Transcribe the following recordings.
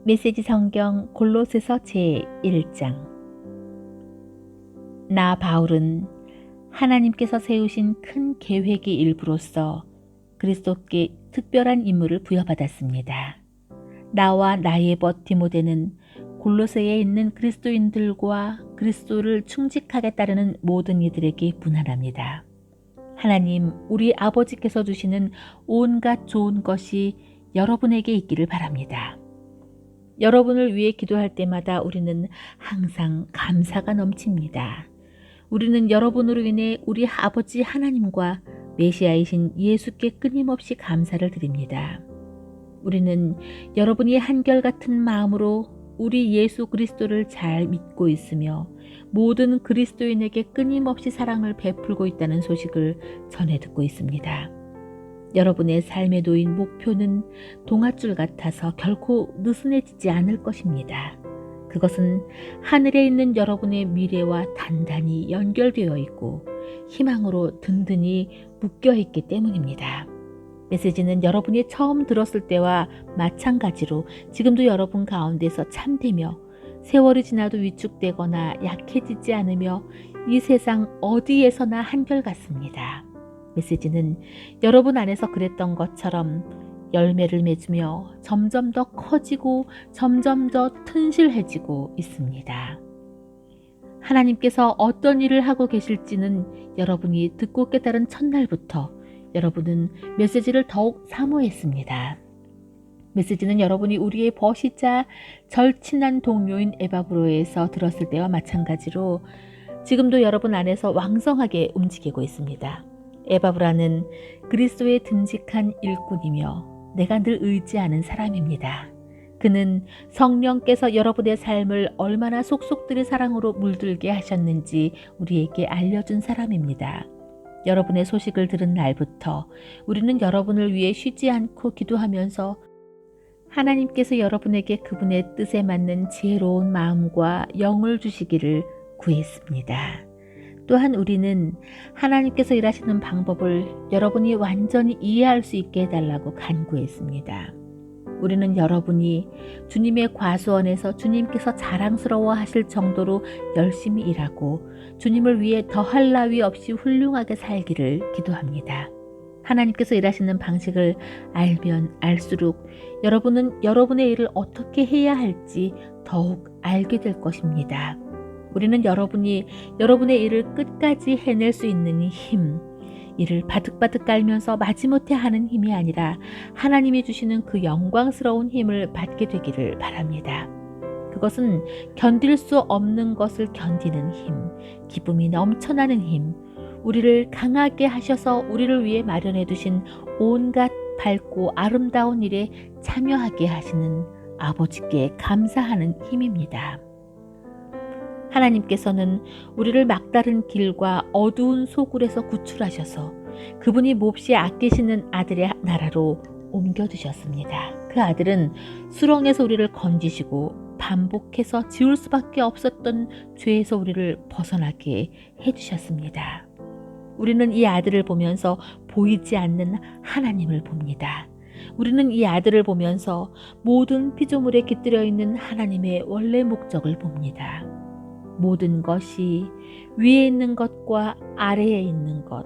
메시지 성경 골로새서 제1장. 나 바울은 하나님께서 세우신 큰 계획의 일부로서 그리스도께 특별한 임무를 부여받았습니다. 나와 나의 벗 디모데는 골로새에 있는 그리스도인들과 그리스도를 충직하게 따르는 모든 이들에게 문안합니다. 하나님 우리 아버지께서 주시는 온갖 좋은 것이 여러분에게 있기를 바랍니다. 여러분을 위해 기도할 때마다 우리는 항상 감사가 넘칩니다. 우리는 여러분으로 인해 우리 아버지 하나님과 메시아이신 예수께 끊임없이 감사를 드립니다. 우리는 여러분이 한결같은 마음으로 우리 예수 그리스도를 잘 믿고 있으며 모든 그리스도인에게 끊임없이 사랑을 베풀고 있다는 소식을 전해 듣고 있습니다. 여러분의 삶에 놓인 목표는 동아줄 같아서 결코 느슨해지지 않을 것입니다. 그것은 하늘에 있는 여러분의 미래와 단단히 연결되어 있고 희망으로 든든히 묶여 있기 때문입니다. 메시지는 여러분이 처음 들었을 때와 마찬가지로 지금도 여러분 가운데서 참되며 세월이 지나도 위축되거나 약해지지 않으며 이 세상 어디에서나 한결같습니다. 메시지는 여러분 안에서 그랬던 것처럼 열매를 맺으며 점점 더 커지고 점점 더 튼실해지고 있습니다. 하나님께서 어떤 일을 하고 계실지는 여러분이 듣고 깨달은 첫날부터 여러분은 메시지를 더욱 사모했습니다. 메시지는 여러분이 우리의 벗이자 절친한 동료인 에바브로에서 들었을 때와 마찬가지로 지금도 여러분 안에서 왕성하게 움직이고 있습니다. 에바브라는 그리스도의 듬직한 일꾼이며 내가 늘 의지하는 사람입니다. 그는 성령께서 여러분의 삶을 얼마나 속속들이 사랑으로 물들게 하셨는지 우리에게 알려준 사람입니다. 여러분의 소식을 들은 날부터 우리는 여러분을 위해 쉬지 않고 기도하면서 하나님께서 여러분에게 그분의 뜻에 맞는 지혜로운 마음과 영을 주시기를 구했습니다. 또한 우리는 하나님께서 일하시는 방법을 여러분이 완전히 이해할 수 있게 해달라고 간구했습니다. 우리는 여러분이 주님의 과수원에서 주님께서 자랑스러워 하실 정도로 열심히 일하고 주님을 위해 더할 나위 없이 훌륭하게 살기를 기도합니다. 하나님께서 일하시는 방식을 알면 알수록 여러분은 여러분의 일을 어떻게 해야 할지 더욱 알게 될 것입니다. 우리는 여러분이 여러분의 일을 끝까지 해낼 수 있는 힘, 이를 바득바득 깔면서 마지못해 하는 힘이 아니라 하나님이 주시는 그 영광스러운 힘을 받게 되기를 바랍니다. 그것은 견딜 수 없는 것을 견디는 힘, 기쁨이 넘쳐나는 힘, 우리를 강하게 하셔서 우리를 위해 마련해 두신 온갖 밝고 아름다운 일에 참여하게 하시는 아버지께 감사하는 힘입니다. 하나님께서는 우리를 막다른 길과 어두운 소굴에서 구출하셔서 그분이 몹시 아끼시는 아들의 나라로 옮겨두셨습니다. 그 아들은 수렁에서 우리를 건지시고 반복해서 지울 수밖에 없었던 죄에서 우리를 벗어나게 해주셨습니다. 우리는 이 아들을 보면서 보이지 않는 하나님을 봅니다. 우리는 이 아들을 보면서 모든 피조물에 깃들여 있는 하나님의 원래 목적을 봅니다. 모든 것이 위에 있는 것과 아래에 있는 것,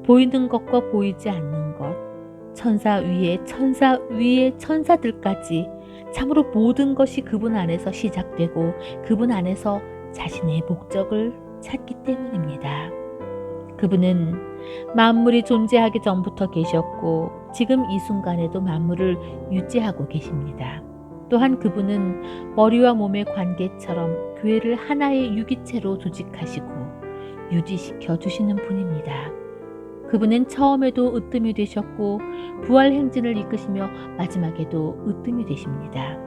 보이는 것과 보이지 않는 것, 천사 위에 천사 위에 천사들까지 참으로 모든 것이 그분 안에서 시작되고 그분 안에서 자신의 목적을 찾기 때문입니다. 그분은 만물이 존재하기 전부터 계셨고 지금 이 순간에도 만물을 유지하고 계십니다. 또한 그분은 머리와 몸의 관계처럼 교회를 하나의 유기체로 조직하시고 유지시켜 주시는 분입니다. 그분은 처음에도 으뜸이 되셨고 부활 행진을 이끄시며 마지막에도 으뜸이 되십니다.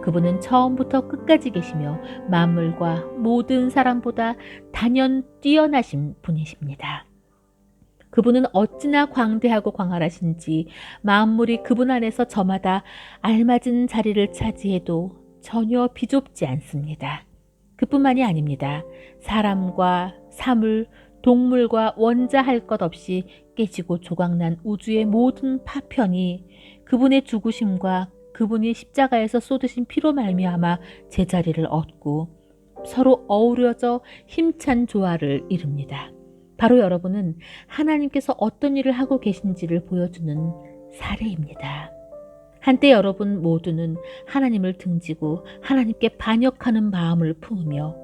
그분은 처음부터 끝까지 계시며 만물과 모든 사람보다 단연 뛰어나신 분이십니다. 그분은 어찌나 광대하고 광활하신지 만물이 그분 안에서 저마다 알맞은 자리를 차지해도 전혀 비좁지 않습니다. 그뿐만이 아닙니다. 사람과 사물, 동물과 원자할 것 없이 깨지고 조각난 우주의 모든 파편이 그분의 죽으심과 그분이 십자가에서 쏟으신 피로 말미암아 제자리를 얻고 서로 어우러져 힘찬 조화를 이룹니다. 바로 여러분은 하나님께서 어떤 일을 하고 계신지를 보여주는 사례입니다. 한때 여러분 모두는 하나님을 등지고 하나님께 반역하는 마음을 품으며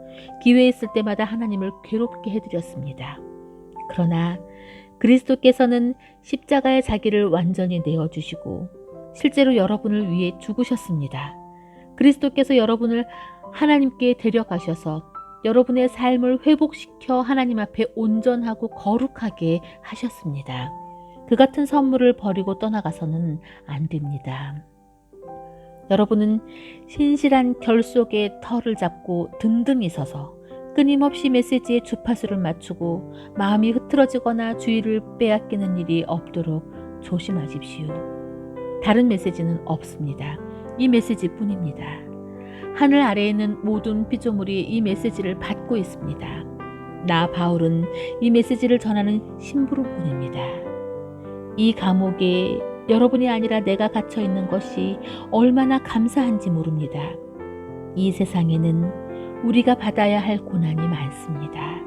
기회 있을 때마다 하나님을 괴롭게 해드렸습니다. 그러나 그리스도께서는 십자가에 자기를 완전히 내어주시고 실제로 여러분을 위해 죽으셨습니다. 그리스도께서 여러분을 하나님께 데려가셔서 여러분의 삶을 회복시켜 하나님 앞에 온전하고 거룩하게 하셨습니다. 그 같은 선물을 버리고 떠나가서는 안 됩니다. 여러분은 신실한 결속의 털을 잡고 든든히 서서 끊임없이 메시지의 주파수를 맞추고 마음이 흐트러지거나 주의를 빼앗기는 일이 없도록 조심하십시오. 다른 메시지는 없습니다. 이 메시지뿐입니다. 하늘 아래에는 모든 피조물이 이 메시지를 받고 있습니다. 나 바울은 이 메시지를 전하는 심부름꾼입니다. 이 감옥에 여러분이 아니라 내가 갇혀 있는 것이 얼마나 감사한지 모릅니다. 이 세상에는 우리가 받아야 할 고난이 많습니다.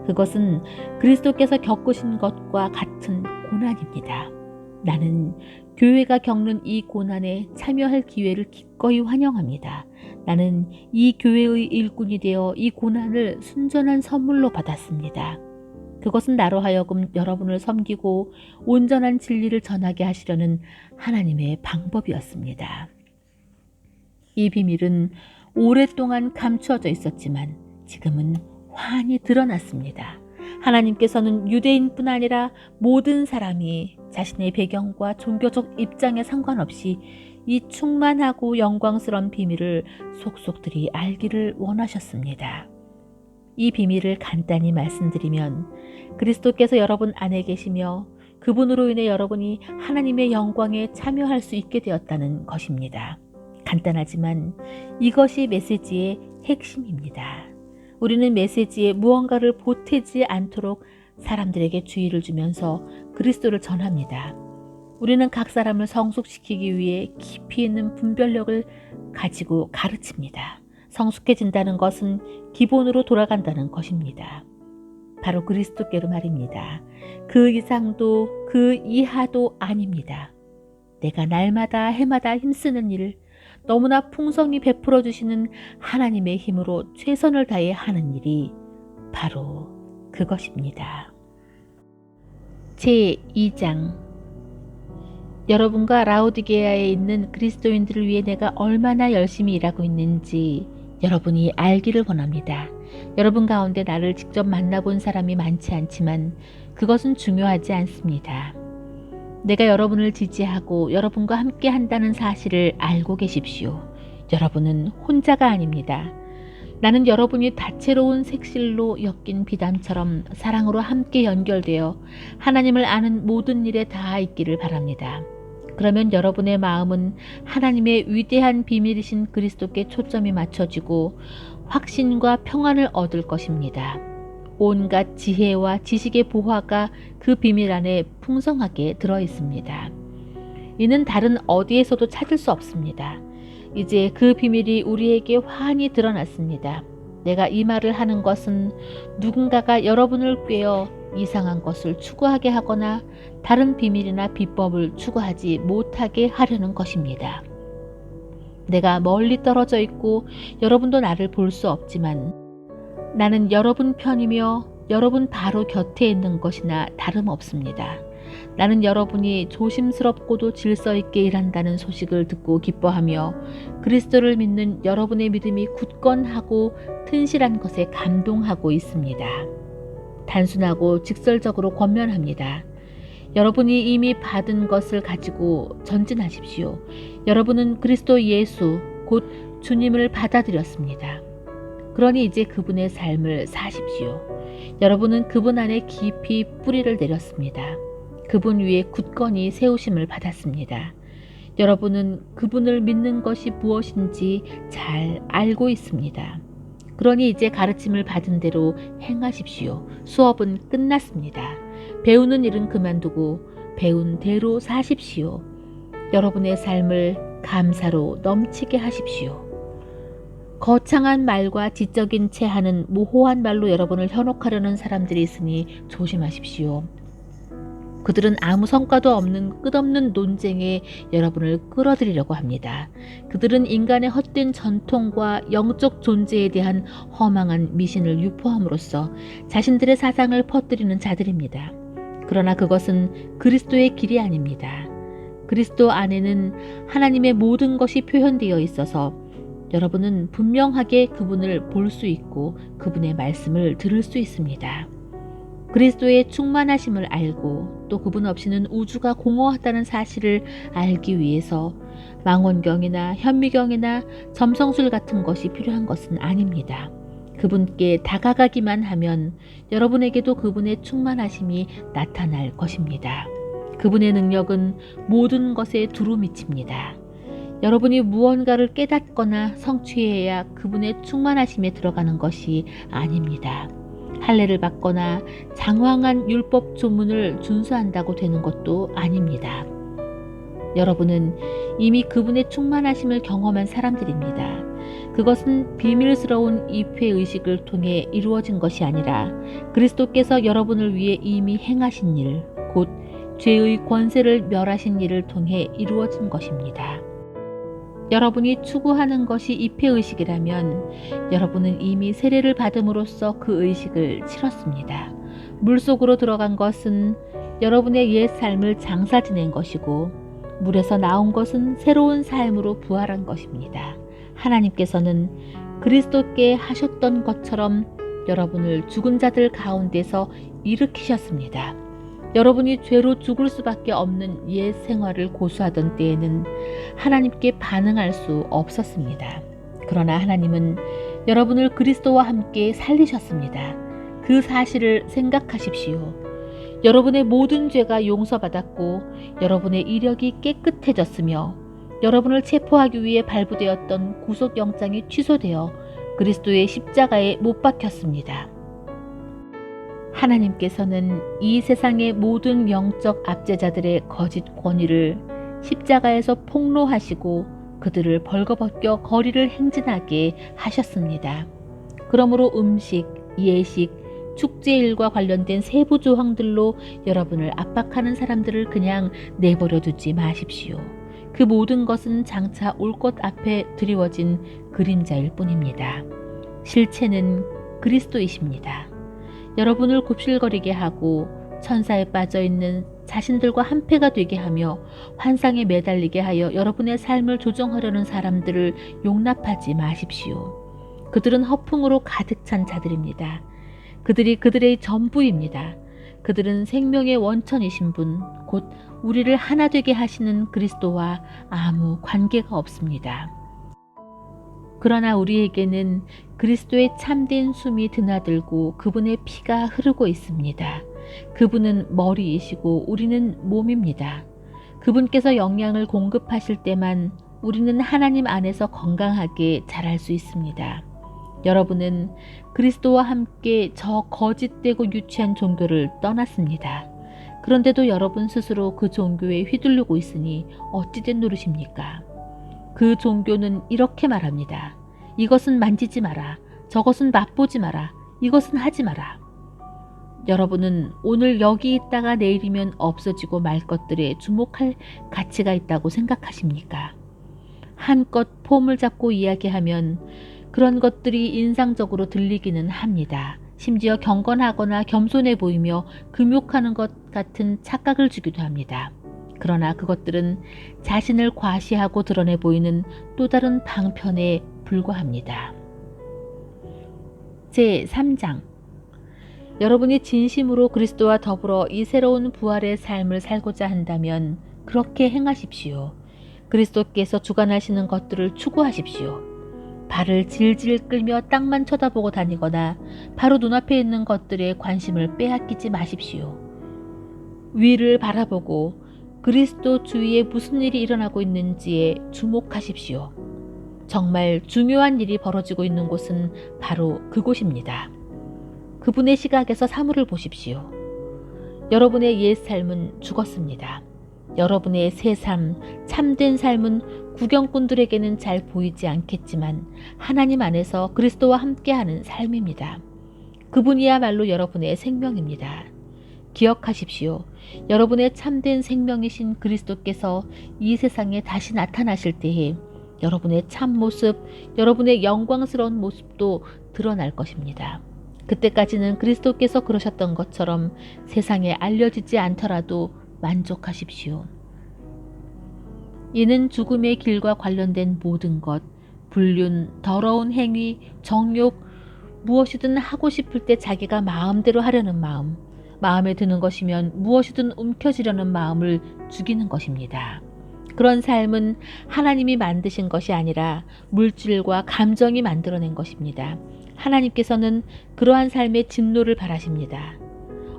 그것은 그리스도께서 겪으신 것과 같은 고난입니다. 나는 교회가 겪는 이 고난에 참여할 기회를 기꺼이 환영합니다. 나는 이 교회의 일꾼이 되어 이 고난을 순전한 선물로 받았습니다. 그것은 나로 하여금 여러분을 섬기고 온전한 진리를 전하게 하시려는 하나님의 방법이었습니다. 이 비밀은 오랫동안 감추어져 있었지만 지금은 환히 드러났습니다. 하나님께서는 유대인뿐 아니라 모든 사람이 자신의 배경과 종교적 입장에 상관없이 이 충만하고 영광스러운 비밀을 속속들이 알기를 원하셨습니다. 이 비밀을 간단히 말씀드리면 그리스도께서 여러분 안에 계시며 그분으로 인해 여러분이 하나님의 영광에 참여할 수 있게 되었다는 것입니다. 간단하지만 이것이 메시지의 핵심입니다. 우리는 메시지에 무언가를 보태지 않도록 사람들에게 주의를 주면서 그리스도를 전합니다. 우리는 각 사람을 성숙시키기 위해 깊이 있는 분별력을 가지고 가르칩니다. 성숙해진다는 것은 기본으로 돌아간다는 것입니다. 바로 그리스도께로 말입니다. 그 이상도 그 이하도 아닙니다. 내가 날마다 해마다 힘쓰는 일, 너무나 풍성히 베풀어 주시는 하나님의 힘으로 최선을 다해 하는 일이 바로 그것입니다. 제2장 여러분과 라오디게아에 있는 그리스도인들을 위해 내가 얼마나 열심히 일하고 있는지 여러분이 알기를 원합니다. 여러분 가운데 나를 직접 만나본 사람이 많지 않지만 그것은 중요하지 않습니다. 내가 여러분을 지지하고 여러분과 함께 한다는 사실을 알고 계십시오. 여러분은 혼자가 아닙니다. 나는 여러분이 다채로운 색실로 엮인 비담처럼 사랑으로 함께 연결되어 하나님을 아는 모든 일에 닿아 있기를 바랍니다. 그러면 여러분의 마음은 하나님의 위대한 비밀이신 그리스도께 초점이 맞춰지고 확신과 평안을 얻을 것입니다. 온갖 지혜와 지식의 보화가 그 비밀 안에 풍성하게 들어 있습니다. 이는 다른 어디에서도 찾을 수 없습니다. 이제 그 비밀이 우리에게 환히 드러났습니다. 내가 이 말을 하는 것은 누군가가 여러분을 꿰어 이상한 것을 추구하게 하거나 다른 비밀이나 비법을 추구하지 못하게 하려는 것입니다. 내가 멀리 떨어져 있고 여러분도 나를 볼 수 없지만 나는 여러분 편이며 여러분 바로 곁에 있는 것이나 다름없습니다. 나는 여러분이 조심스럽고도 질서 있게 일한다는 소식을 듣고 기뻐하며 그리스도를 믿는 여러분의 믿음이 굳건하고 튼실한 것에 감동하고 있습니다. 단순하고 직설적으로 권면합니다. 여러분이 이미 받은 것을 가지고 전진하십시오. 여러분은 그리스도 예수, 곧 주님을 받아들였습니다. 그러니 이제 그분의 삶을 사십시오. 여러분은 그분 안에 깊이 뿌리를 내렸습니다. 그분 위에 굳건히 세우심을 받았습니다. 여러분은 그분을 믿는 것이 무엇인지 잘 알고 있습니다. 그러니 이제 가르침을 받은 대로 행하십시오. 수업은 끝났습니다. 배우는 일은 그만두고 배운 대로 사십시오. 여러분의 삶을 감사로 넘치게 하십시오. 거창한 말과 지적인 채 하는 모호한 말로 여러분을 현혹하려는 사람들이 있으니 조심하십시오. 그들은 아무 성과도 없는 끝없는 논쟁에 여러분을 끌어들이려고 합니다. 그들은 인간의 헛된 전통과 영적 존재에 대한 허망한 미신을 유포함으로써 자신들의 사상을 퍼뜨리는 자들입니다. 그러나 그것은 그리스도의 길이 아닙니다. 그리스도 안에는 하나님의 모든 것이 표현되어 있어서 여러분은 분명하게 그분을 볼 수 있고 그분의 말씀을 들을 수 있습니다. 그리스도의 충만하심을 알고 또 그분 없이는 우주가 공허하다는 사실을 알기 위해서 망원경이나 현미경이나 점성술 같은 것이 필요한 것은 아닙니다. 그분께 다가가기만 하면 여러분에게도 그분의 충만하심이 나타날 것입니다. 그분의 능력은 모든 것에 두루 미칩니다. 여러분이 무언가를 깨닫거나 성취해야 그분의 충만하심에 들어가는 것이 아닙니다. 할례를 받거나 장황한 율법 조문을 준수한다고 되는 것도 아닙니다. 여러분은 이미 그분의 충만하심을 경험한 사람들입니다. 그것은 비밀스러운 입회의식을 통해 이루어진 것이 아니라 그리스도께서 여러분을 위해 이미 행하신 일, 곧 죄의 권세를 멸하신 일을 통해 이루어진 것입니다. 여러분이 추구하는 것이 입회의식이라면 여러분은 이미 세례를 받음으로써 그 의식을 치렀습니다. 물속으로 들어간 것은 여러분의 옛 삶을 장사 지낸 것이고 물에서 나온 것은 새로운 삶으로 부활한 것입니다. 하나님께서는 그리스도께 하셨던 것처럼 여러분을 죽은 자들 가운데서 일으키셨습니다. 여러분이 죄로 죽을 수밖에 없는 옛 생활을 고수하던 때에는 하나님께 반응할 수 없었습니다. 그러나 하나님은 여러분을 그리스도와 함께 살리셨습니다. 그 사실을 생각하십시오. 여러분의 모든 죄가 용서받았고 여러분의 이력이 깨끗해졌으며 여러분을 체포하기 위해 발부되었던 구속영장이 취소되어 그리스도의 십자가에 못 박혔습니다. 하나님께서는 이 세상의 모든 영적 압제자들의 거짓 권위를 십자가에서 폭로하시고 그들을 벌거벗겨 거리를 행진하게 하셨습니다. 그러므로 음식, 예식, 축제일과 관련된 세부 조항들로 여러분을 압박하는 사람들을 그냥 내버려 두지 마십시오. 그 모든 것은 장차 올 것 앞에 드리워진 그림자일 뿐입니다. 실체는 그리스도이십니다. 여러분을 굽실거리게 하고 천사에 빠져있는 자신들과 한패가 되게 하며 환상에 매달리게 하여 여러분의 삶을 조정하려는 사람들을 용납하지 마십시오. 그들은 허풍으로 가득 찬 자들입니다. 그들이 그들의 전부입니다. 그들은 생명의 원천이신 분, 곧 우리를 하나 되게 하시는 그리스도와 아무 관계가 없습니다. 그러나 우리에게는 그리스도의 참된 숨이 드나들고 그분의 피가 흐르고 있습니다. 그분은 머리이시고 우리는 몸입니다. 그분께서 영양을 공급하실 때만 우리는 하나님 안에서 건강하게 자랄 수 있습니다. 여러분은 그리스도와 함께 저 거짓되고 유치한 종교를 떠났습니다. 그런데도 여러분 스스로 그 종교에 휘둘리고 있으니 어찌된 노릇입니까? 그 종교는 이렇게 말합니다. 이것은 만지지 마라. 저것은 맛보지 마라. 이것은 하지 마라. 여러분은 오늘 여기 있다가 내일이면 없어지고 말 것들에 주목할 가치가 있다고 생각하십니까? 한껏 폼을 잡고 이야기하면 그런 것들이 인상적으로 들리기는 합니다. 심지어 경건하거나 겸손해 보이며 금욕하는 것 같은 착각을 주기도 합니다. 그러나 그것들은 자신을 과시하고 드러내 보이는 또 다른 방편에 불과합니다. 제3장 여러분이 진심으로 그리스도와 더불어 이 새로운 부활의 삶을 살고자 한다면 그렇게 행하십시오. 그리스도께서 주관하시는 것들을 추구하십시오. 발을 질질 끌며 땅만 쳐다보고 다니거나 바로 눈앞에 있는 것들에 관심을 빼앗기지 마십시오. 위를 바라보고 그리스도 주위에 무슨 일이 일어나고 있는지에 주목하십시오. 정말 중요한 일이 벌어지고 있는 곳은 바로 그곳입니다. 그분의 시각에서 사물을 보십시오. 여러분의 옛 삶은 죽었습니다. 여러분의 새 삶, 참된 삶은 구경꾼들에게는 잘 보이지 않겠지만 하나님 안에서 그리스도와 함께하는 삶입니다. 그분이야말로 여러분의 생명입니다. 기억하십시오. 여러분의 참된 생명이신 그리스도께서 이 세상에 다시 나타나실 때에 여러분의 참모습, 여러분의 영광스러운 모습도 드러날 것입니다. 그때까지는 그리스도께서 그러셨던 것처럼 세상에 알려지지 않더라도 만족하십시오. 이는 죽음의 길과 관련된 모든 것, 불륜, 더러운 행위, 정욕, 무엇이든 하고 싶을 때 자기가 마음대로 하려는 마음, 마음에 드는 것이면 무엇이든 움켜쥐려는 마음을 죽이는 것입니다. 그런 삶은 하나님이 만드신 것이 아니라 물질과 감정이 만들어낸 것입니다. 하나님께서는 그러한 삶의 진노를 바라십니다.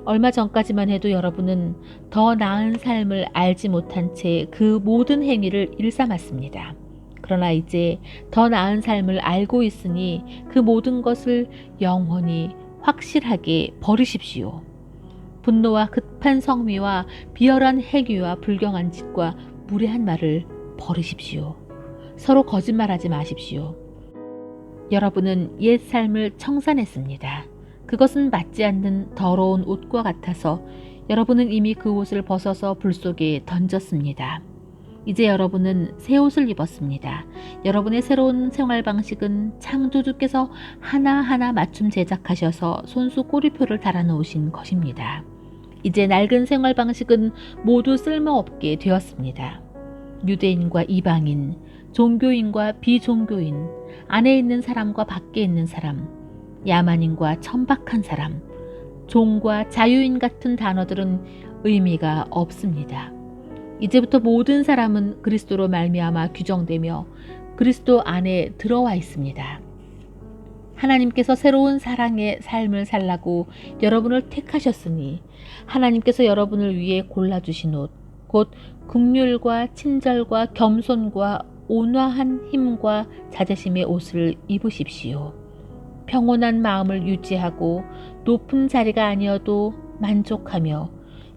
얼마 전까지만 해도 여러분은 더 나은 삶을 알지 못한 채 그 모든 행위를 일삼았습니다. 그러나 이제 더 나은 삶을 알고 있으니 그 모든 것을 영원히 확실하게 버리십시오. 분노와 급한 성미와 비열한 행위와 불경한 짓과 무례한 말을 버리십시오. 서로 거짓말하지 마십시오. 여러분은 옛 삶을 청산했습니다. 그것은 맞지 않는 더러운 옷과 같아서 여러분은 이미 그 옷을 벗어서 불 속에 던졌습니다. 이제 여러분은 새 옷을 입었습니다. 여러분의 새로운 생활 방식은 창조주께서 하나하나 맞춤 제작하셔서 손수 꼬리표를 달아놓으신 것입니다. 이제 낡은 생활 방식은 모두 쓸모없게 되었습니다. 유대인과 이방인, 종교인과 비종교인, 안에 있는 사람과 밖에 있는 사람, 야만인과 천박한 사람, 종과 자유인 같은 단어들은 의미가 없습니다. 이제부터 모든 사람은 그리스도로 말미암아 규정되며 그리스도 안에 들어와 있습니다. 하나님께서 새로운 사랑의 삶을 살라고 여러분을 택하셨으니 하나님께서 여러분을 위해 골라주신 옷, 곧 긍휼과 친절과 겸손과 온화한 힘과 자제심의 옷을 입으십시오. 평온한 마음을 유지하고 높은 자리가 아니어도 만족하며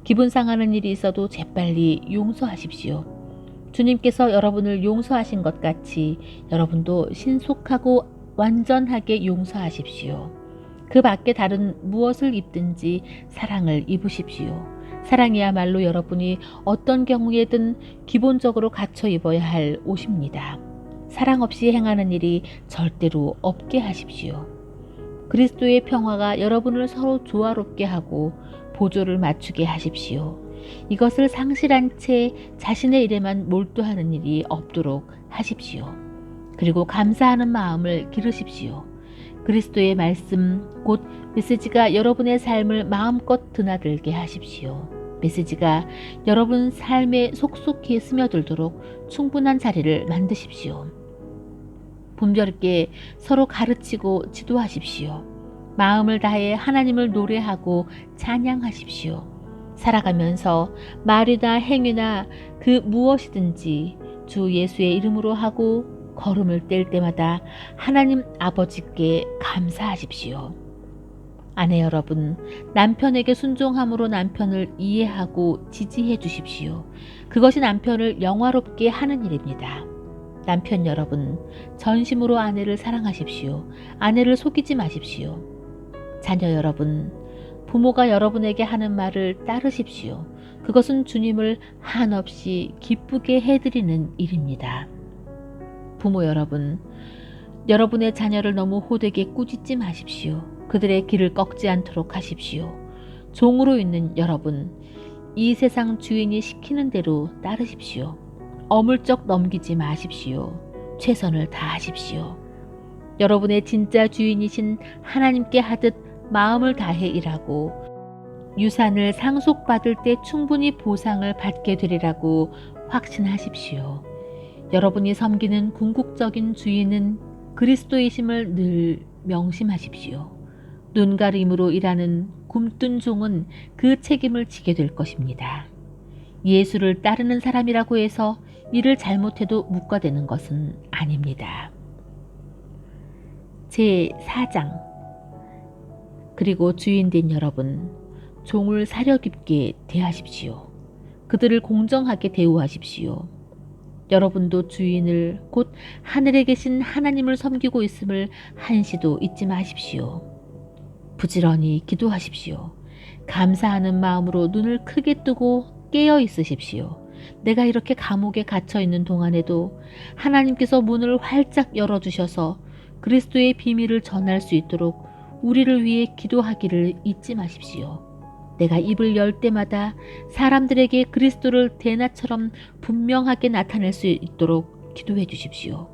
기분 상하는 일이 있어도 재빨리 용서하십시오. 주님께서 여러분을 용서하신 것 같이 여러분도 신속하고 완전하게 용서하십시오. 그 밖에 다른 무엇을 입든지 사랑을 입으십시오. 사랑이야말로 여러분이 어떤 경우에든 기본적으로 갖춰 입어야 할 옷입니다. 사랑 없이 행하는 일이 절대로 없게 하십시오. 그리스도의 평화가 여러분을 서로 조화롭게 하고 보조를 맞추게 하십시오. 이것을 상실한 채 자신의 일에만 몰두하는 일이 없도록 하십시오. 그리고 감사하는 마음을 기르십시오. 그리스도의 말씀, 곧 메시지가 여러분의 삶을 마음껏 드나들게 하십시오. 메시지가 여러분 삶에 속속히 스며들도록 충분한 자리를 만드십시오. 분별있게 서로 가르치고 지도하십시오. 마음을 다해 하나님을 노래하고 찬양하십시오. 살아가면서 말이나 행위나 그 무엇이든지 주 예수의 이름으로 하고 걸음을 뗄 때마다 하나님 아버지께 감사하십시오. 아내 여러분, 남편에게 순종함으로 남편을 이해하고 지지해 주십시오. 그것이 남편을 영화롭게 하는 일입니다. 남편 여러분, 전심으로 아내를 사랑하십시오. 아내를 속이지 마십시오. 자녀 여러분, 부모가 여러분에게 하는 말을 따르십시오. 그것은 주님을 한없이 기쁘게 해드리는 일입니다. 부모 여러분, 여러분의 자녀를 너무 호되게 꾸짖지 마십시오. 그들의 길을 꺾지 않도록 하십시오. 종으로 있는 여러분, 이 세상 주인이 시키는 대로 따르십시오. 어물쩍 넘기지 마십시오. 최선을 다하십시오. 여러분의 진짜 주인이신 하나님께 하듯 마음을 다해 일하고 유산을 상속받을 때 충분히 보상을 받게 되리라고 확신하십시오. 여러분이 섬기는 궁극적인 주인은 그리스도이심을 늘 명심하십시오. 눈가림으로 일하는 굼뜬 종은 그 책임을 지게 될 것입니다. 예수를 따르는 사람이라고 해서 일을 잘못해도 묵과되는 것은 아닙니다. 제4장. 그리고 주인된 여러분, 종을 사려 깊게 대하십시오. 그들을 공정하게 대우하십시오. 여러분도 주인을 곧 하늘에 계신 하나님을 섬기고 있음을 한시도 잊지 마십시오. 부지런히 기도하십시오. 감사하는 마음으로 눈을 크게 뜨고 깨어 있으십시오. 내가 이렇게 감옥에 갇혀 있는 동안에도 하나님께서 문을 활짝 열어주셔서 그리스도의 비밀을 전할 수 있도록 우리를 위해 기도하기를 잊지 마십시오. 내가 입을 열 때마다 사람들에게 그리스도를 대낮처럼 분명하게 나타낼 수 있도록 기도해 주십시오.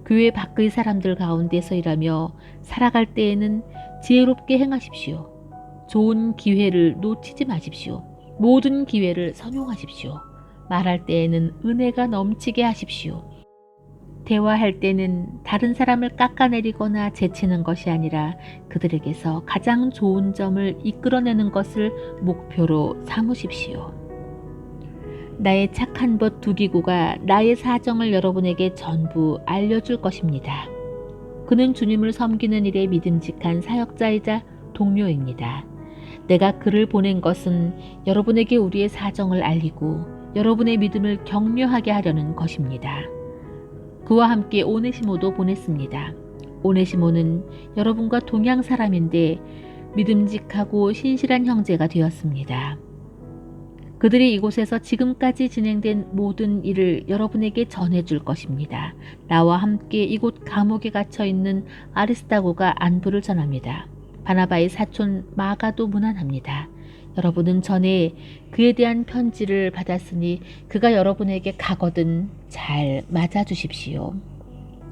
교회 밖의 사람들 가운데서 일하며 살아갈 때에는 지혜롭게 행하십시오. 좋은 기회를 놓치지 마십시오. 모든 기회를 선용하십시오. 말할 때에는 은혜가 넘치게 하십시오. 대화할 때는 다른 사람을 깎아내리거나 제치는 것이 아니라 그들에게서 가장 좋은 점을 이끌어내는 것을 목표로 삼으십시오. 나의 착한 벗 두기고가 나의 사정을 여러분에게 전부 알려줄 것입니다. 그는 주님을 섬기는 일에 믿음직한 사역자이자 동료입니다. 내가 그를 보낸 것은 여러분에게 우리의 사정을 알리고 여러분의 믿음을 격려하게 하려는 것입니다. 그와 함께 오네시모도 보냈습니다. 오네시모는 여러분과 동양 사람인데 믿음직하고 신실한 형제가 되었습니다. 그들이 이곳에서 지금까지 진행된 모든 일을 여러분에게 전해줄 것입니다. 나와 함께 이곳 감옥에 갇혀 있는 아리스다고가 안부를 전합니다. 바나바의 사촌 마가도 문안합니다. 여러분은 전에 그에 대한 편지를 받았으니 그가 여러분에게 가거든 잘 맞아주십시오.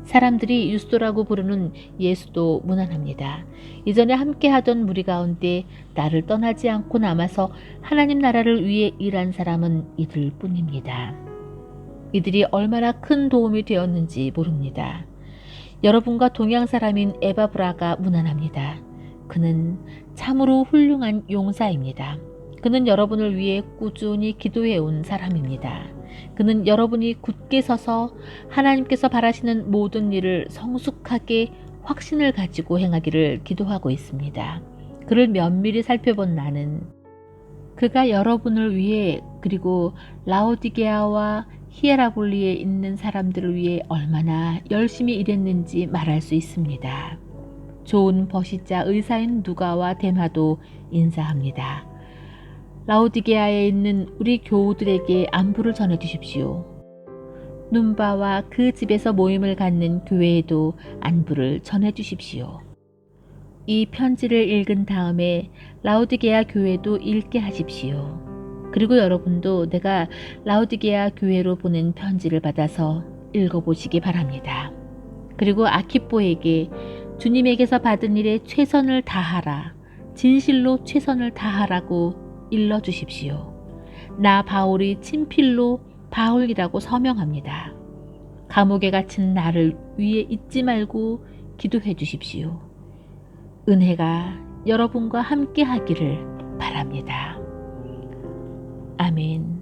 사람들이 유스도라고 부르는 예수도 문안합니다. 이전에 함께하던 무리 가운데 나를 떠나지 않고 남아서 하나님 나라를 위해 일한 사람은 이들 뿐입니다. 이들이 얼마나 큰 도움이 되었는지 모릅니다. 여러분과 동양 사람인 에바브라가 문안합니다. 그는 참으로 훌륭한 용사입니다. 그는 여러분을 위해 꾸준히 기도해온 사람입니다. 그는 여러분이 굳게 서서 하나님께서 바라시는 모든 일을 성숙하게 확신을 가지고 행하기를 기도하고 있습니다. 그를 면밀히 살펴본 나는 그가 여러분을 위해 그리고 라오디게아와 히에라볼리에 있는 사람들을 위해 얼마나 열심히 일했는지 말할 수 있습니다. 좋은 버시자 의사인 누가와 데마도 인사합니다. 라오디게아에 있는 우리 교우들에게 안부를 전해주십시오. 눈바와 그 집에서 모임을 갖는 교회에도 안부를 전해주십시오. 이 편지를 읽은 다음에 라오디게아 교회도 읽게 하십시오. 그리고 여러분도 내가 라오디게아 교회로 보낸 편지를 받아서 읽어보시기 바랍니다. 그리고 아키뽀에게 주님에게서 받은 일에 최선을 다하라, 진실로 최선을 다하라고 일러주십시오. 나 바울이 친필로 바울이라고 서명합니다. 감옥에 갇힌 나를 위해 잊지 말고 기도해 주십시오. 은혜가 여러분과 함께 하기를 바랍니다. 아멘.